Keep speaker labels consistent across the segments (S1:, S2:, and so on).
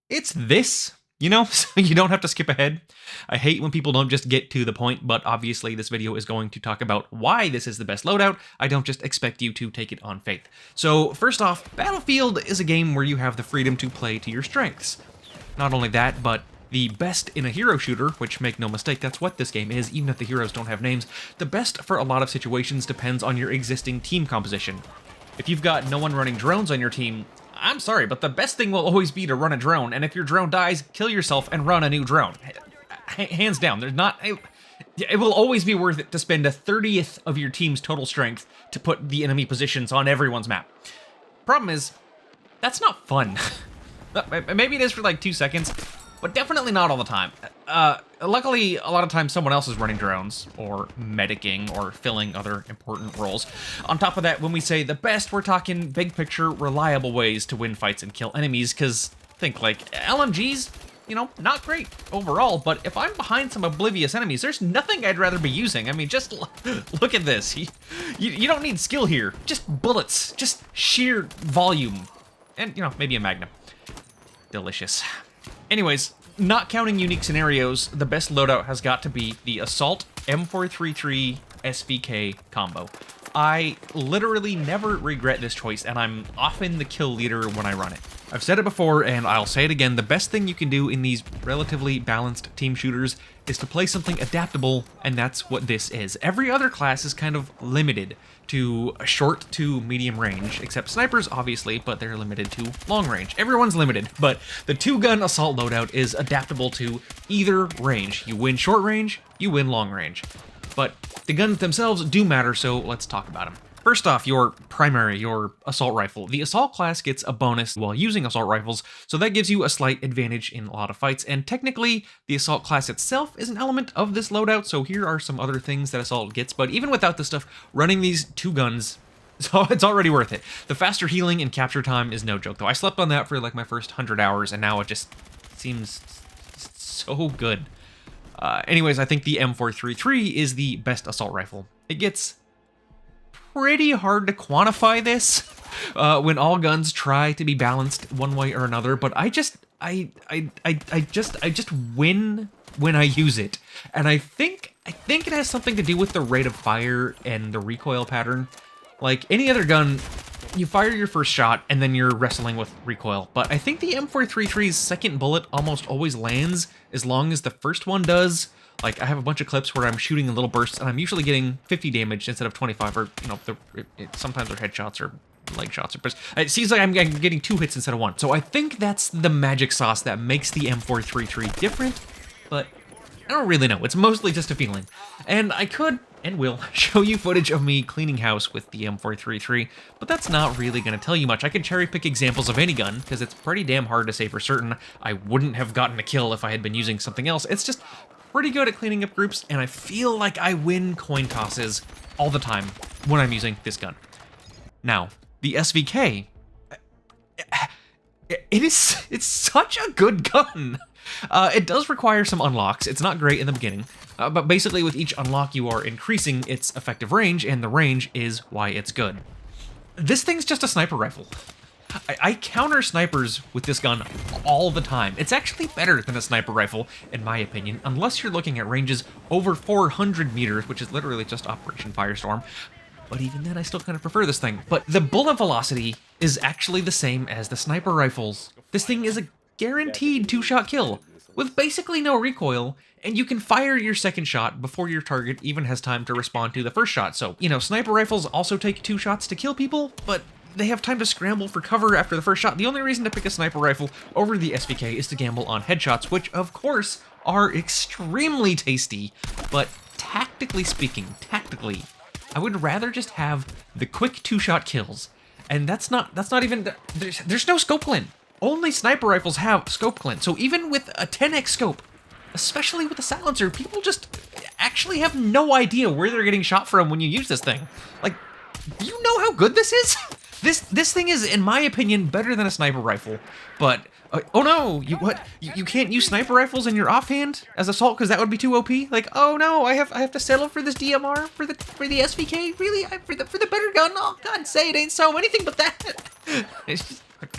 S1: It's this, you know, so you don't have to skip ahead. I hate when people don't just get to the point, but obviously this video is going to talk about why this is the best loadout. I don't just expect you to take it on faith. So first off, Battlefield is a game where you have the freedom to play to your strengths. Not only that, but the best in a hero shooter, which make no mistake, that's what this game is, even if the heroes don't have names, the best for a lot of situations depends on your existing team composition. If you've got no one running drones on your team, I'm sorry, but the best thing will always be to run a drone, and if your drone dies, kill yourself and run a new drone. Hands down, there's not... It will always be worth it to spend a 30th of your team's total strength to put the enemy positions on everyone's map. Problem is, that's not fun. Maybe it is for like 2 seconds, but definitely not all the time. Luckily, a lot of times someone else is running drones, or medicing, or filling other important roles. On top of that, when we say the best, we're talking big picture, reliable ways to win fights and kill enemies, because think like LMGs, you know, not great overall, but if I'm behind some oblivious enemies, there's nothing I'd rather be using. I mean, just look at this. You don't need skill here, just bullets, just sheer volume, and, you know, maybe a magnum. Delicious. Anyways, not counting unique scenarios, the best loadout has got to be the Assault M433 SVK combo. I literally never regret this choice, and I'm often the kill leader when I run it. I've said it before, and I'll say it again, the best thing you can do in these relatively balanced team shooters is to play something adaptable, and that's what this is. Every other class is kind of limited to a short to medium range, except snipers, obviously, but they're limited to long range. Everyone's limited, but the two-gun assault loadout is adaptable to either range. You win short range, you win long range. But the guns themselves do matter, so let's talk about them. First off, your assault rifle. The assault class gets a bonus while using assault rifles, so that gives you a slight advantage in a lot of fights, and technically, the assault class itself is an element of this loadout, so here are some other things that assault gets, but even without this stuff, running these two guns, so it's already worth it. The faster healing and capture time is no joke, though. I slept on that for like my first 100 hours, and now it just seems so good. Anyways, I think the M433 is the best assault rifle. It gets pretty hard to quantify this when all guns try to be balanced one way or another, but I just win when I use it, and I think it has something to do with the rate of fire and the recoil pattern. Like any other gun, you fire your first shot and then you're wrestling with recoil, but I think the M433's second bullet almost always lands as long as the first one does. Like, I have a bunch of clips where I'm shooting in little bursts, and I'm usually getting 50 damage instead of 25, or, you know, sometimes they're headshots or leg shots. Or it seems like I'm getting 2 hits instead of 1. So I think that's the magic sauce that makes the M433 different, but I don't really know. It's mostly just a feeling. And I could, and will, show you footage of me cleaning house with the M433, but that's not really going to tell you much. I can cherry pick examples of any gun, because it's pretty damn hard to say for certain I wouldn't have gotten a kill if I had been using something else. It's just pretty good at cleaning up groups, and I feel like I win coin tosses all the time when I'm using this gun. Now, the SVK, it's such a good gun. It does require some unlocks. It's not great in the beginning, but basically with each unlock you are increasing its effective range, and the range is why it's good. This thing's just a sniper rifle. I counter snipers with this gun all the time. It's actually better than a sniper rifle, in my opinion, unless you're looking at ranges over 400 meters, which is literally just Operation Firestorm. But even then, I still kind of prefer this thing. But the bullet velocity is actually the same as the sniper rifles. This thing is a guaranteed 2-shot kill, with basically no recoil, and you can fire your second shot before your target even has time to respond to the first shot. So, you know, sniper rifles also take 2 shots to kill people, but they have time to scramble for cover after the first shot. The only reason to pick a sniper rifle over the SVK is to gamble on headshots, which, of course, are extremely tasty, but tactically speaking, I would rather just have the quick 2-shot kills, and that's not even, there's no scope glint. Only sniper rifles have scope glint, so even with a 10x scope, especially with a silencer, people just actually have no idea where they're getting shot from when you use this thing. Like, do you know how good this is? This thing is, in my opinion, better than a sniper rifle, but oh no, you can't use sniper rifles in your offhand as assault because that would be too OP. Like, oh no, I have to settle for this DMR for the SVK. Really, for the better gun. Oh God, say it ain't so. Anything but that. It's just like,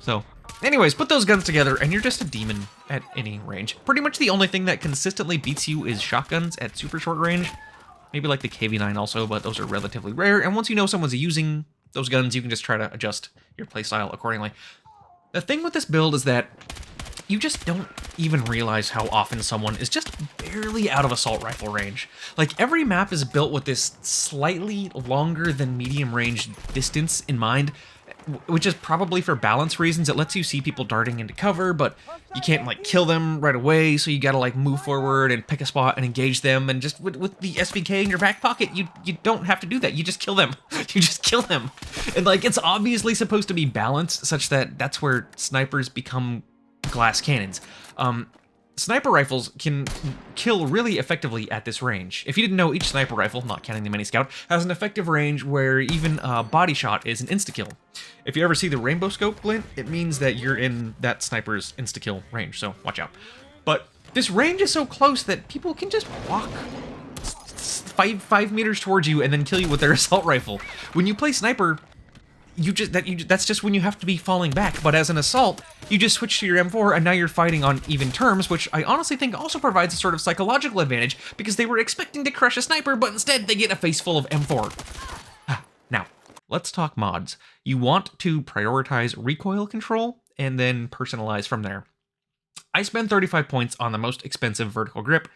S1: so Anyways, put those guns together and you're just a demon at any range. Pretty much the only thing that consistently beats you is shotguns at super short range. Maybe like the KV-9 also, but those are relatively rare. And once you know someone's using those guns, you can just try to adjust your playstyle accordingly. The thing with this build is that you just don't even realize how often someone is just barely out of assault rifle range. Like, every map is built with this slightly longer than medium range distance in mind, which is probably for balance reasons. It lets you see people darting into cover, but you can't, like, kill them right away, so you gotta, like, move forward and pick a spot and engage them, and just with the SVK in your back pocket, you don't have to do that. You just kill them. You just kill them. And, like, it's obviously supposed to be balanced, such that that's where snipers become glass cannons. Sniper rifles can kill really effectively at this range. If you didn't know, each sniper rifle, not counting the Mini-Scout, has an effective range where even a body shot is an insta-kill. If you ever see the rainbow scope glint, it means that you're in that sniper's insta-kill range, so watch out. But this range is so close that people can just walk 5 meters towards you and then kill you with their assault rifle. When you play sniper, that's just when you have to be falling back, but as an assault, you just switch to your M4 and now you're fighting on even terms, which I honestly think also provides a sort of psychological advantage, because they were expecting to crush a sniper, but instead they get a face full of M4. Now, let's talk mods. You want to prioritize recoil control and then personalize from there. I spend 35 points on the most expensive vertical grip,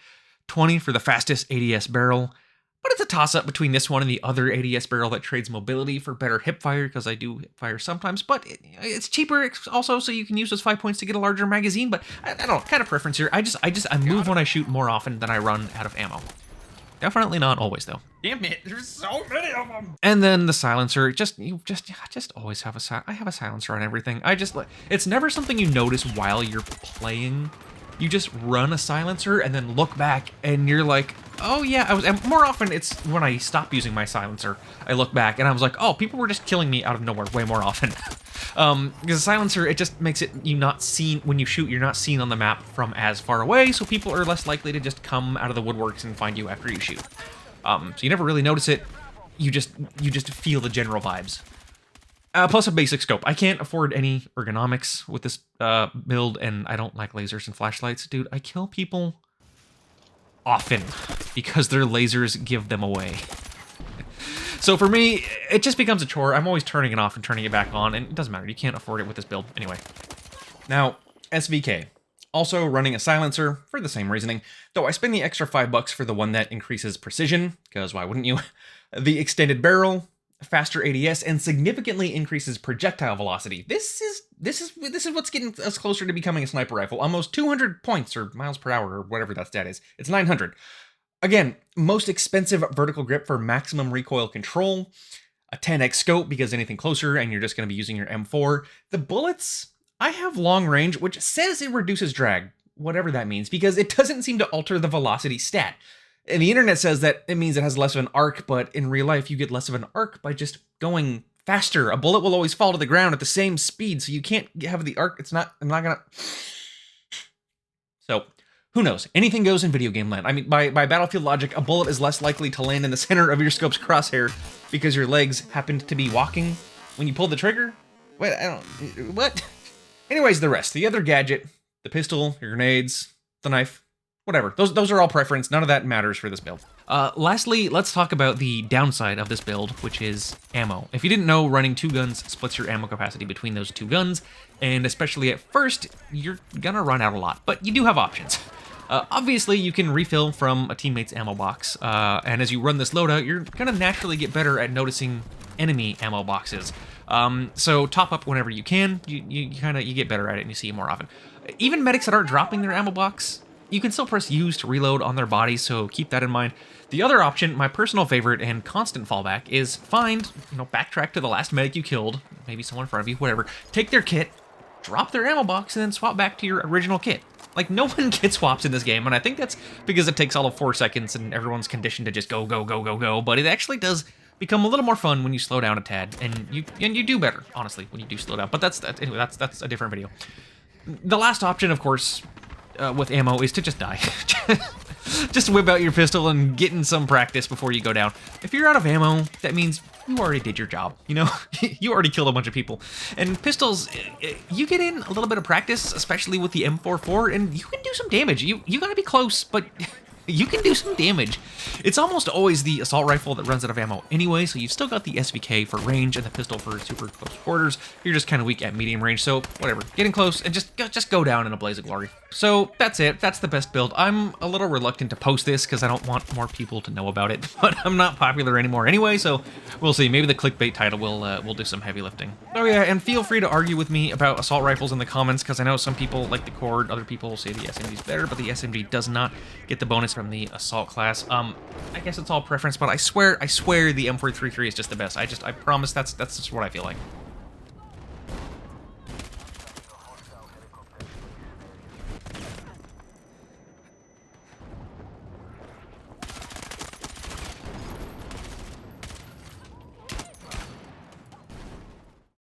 S1: 20 for the fastest ADS barrel, but it's a toss-up between this one and the other ADS barrel that trades mobility for better hipfire, because I do hipfire sometimes, but it's cheaper also, so you can use those 5 points to get a larger magazine, but I don't know, kind of preference here. I move when I shoot more often than I run out of ammo. Definitely not always, though.
S2: Damn it, there's so many of them!
S1: And then the silencer, I just always have I have a silencer on everything. It's never something you notice while you're playing. You just run a silencer and then look back and you're like, oh yeah, and more often it's when I stop using my silencer, I look back and I was like, oh, people were just killing me out of nowhere way more often. Because a silencer, it just makes it you not seen, when you shoot, you're not seen on the map from as far away, so people are less likely to just come out of the woodworks and find you after you shoot. So you never really notice it, you just feel the general vibes. Plus a basic scope. I can't afford any ergonomics with this build, and I don't like lasers and flashlights. Dude, I kill people often because their lasers give them away. So for me, it just becomes a chore. I'm always turning it off and turning it back on, and it doesn't matter. You can't afford it with this build anyway. Now, SVK. Also running a silencer for the same reasoning, though I spend the extra $5 for the one that increases precision, because why wouldn't you? The extended barrel, faster ADS, and significantly increases projectile velocity. This is what's getting us closer to becoming a sniper rifle. Almost 200 points or miles per hour or whatever that stat is. It's 900. Again, most expensive vertical grip for maximum recoil control. A 10x scope because anything closer and you're just going to be using your M4. The bullets, I have long range, which says it reduces drag, whatever that means, because it doesn't seem to alter the velocity stat. And the internet says that it means it has less of an arc, but in real life, you get less of an arc by just going faster. A bullet will always fall to the ground at the same speed, so you can't have the arc. I'm not gonna... So, who knows? Anything goes in video game land. I mean, by Battlefield logic, a bullet is less likely to land in the center of your scope's crosshair because your legs happened to be walking when you pulled the trigger? Wait, what? Anyways, the rest. The other gadget, the pistol, your grenades, the knife, whatever. Those are all preference. None of that matters for this build. Lastly, let's talk about the downside of this build, which is ammo. If you didn't know, running 2 guns splits your ammo capacity between those 2 guns, and especially at first, you're gonna run out a lot, but you do have options. Obviously, you can refill from a teammate's ammo box, and as you run this loadout, you're gonna naturally get better at noticing enemy ammo boxes. So top up whenever you can. You get better at it and you see it more often. Even medics that aren't dropping their ammo box, you can still press use to reload on their body, so keep that in mind. The other option, my personal favorite and constant fallback, is backtrack to the last medic you killed, maybe someone in front of you, whatever, take their kit, drop their ammo box, and then swap back to your original kit. Like, no one kit swaps in this game, and I think that's because it takes all of 4 seconds and everyone's conditioned to just go, go, go, go, go, but it actually does become a little more fun when you slow down a tad, and you do better, honestly, when you do slow down, but that's a different video. The last option, of course, with ammo is to just die. Just whip out your pistol and get in some practice before you go down. If you're out of ammo, that means you already did your job, you know? You already killed a bunch of people. And pistols, you get in a little bit of practice, especially with the M44, and you can do some damage. You gotta be close, but you can do some damage. It's almost always the assault rifle that runs out of ammo anyway, so you've still got the SVK for range and the pistol for super close quarters. You're just kind of weak at medium range, so whatever. Get in close and just go down in a blaze of glory. So that's it. That's the best build. I'm a little reluctant to post this because I don't want more people to know about it, but I'm not popular anymore anyway, so we'll see. Maybe the clickbait title will do some heavy lifting. Oh yeah, and feel free to argue with me about assault rifles in the comments because I know some people like the Cord, other people say the SMG is better, but the SMG does not get the bonus from the assault class. I guess it's all preference, but I swear the M433 is just the best. I promise that's just what I feel like.